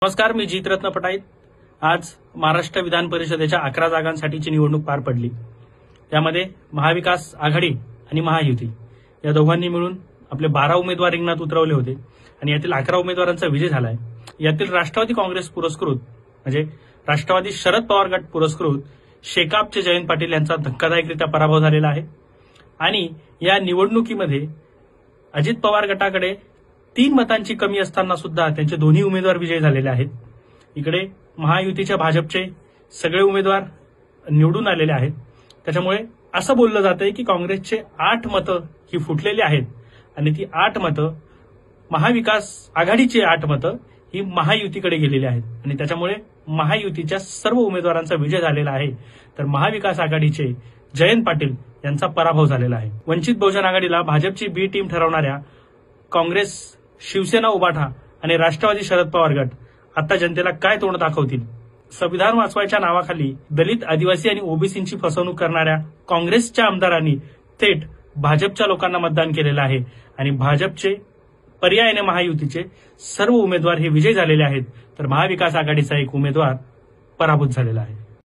नमस्कार, मी जितरत्न पटाईत। आज महाराष्ट्र विधान परिषदेच्या 11 जागांसाठीची निवडणूक पार पडली। त्यामध्ये महाविकास आघाडी आणि महायुती या दोघांनी मिळून आपले 12 उमेदवार रिंगणात उतरवले होते आणि यातील 11 उमेदवारांचा विजय झालाय। यातील राष्ट्रवादी काँग्रेस पुरस्कृत म्हणजे राष्ट्रवादी शरद पवार गट पुरस्कृत शेकापचे जयंत पाटील यांचा धक्कादायकरित्या पराभव झालेला आहे आणि या निवडणुकीमध्ये अजित पवार गटाकडे 3 मतांची कमी असताना सुद्धा त्यांचे दोन्ही उमेदवार विजयी झालेले आहेत। इकडे महायुतीच्या भाजपचे सगळे उमेदवार निवडून आलेले आहेत। त्याच्यामुळे असं बोललं जातंय की काँग्रेसचे 8 मतं ही फुटलेली आहेत आणि ती 8 मतं महाविकास आघाडीची 8 मतं ही महायुतीकडे गेलेली आहेत आणि त्याच्यामुळे महायुतीच्या सर्व उमेदवारांचा विजय झालेला आहे, तर महाविकास आघाडीचे जयंत पाटील यांचा पराभव झालेला आहे। वंचित बहुजन आघाडीला भाजपची बी टीम ठरवणाऱ्या काँग्रेस, शिवसेना उभाठा आणि राष्ट्रवादी शरद पवार गट आता जनतेला काय तोंड दाखवतील? संविधान वाचवायच्या नावाखाली दलित, आदिवासी आणि ओबीसींची फसवणूक करणाऱ्या काँग्रेसच्या आमदारांनी थेट भाजपच्या लोकांना मतदान केलेलं आहे आणि भाजपचे पर्यायाने महायुतीचे सर्व उमेदवार हे विजयी झालेले आहेत, तर महाविकास आघाडीचा एक उमेदवार पराभूत झालेला आहे।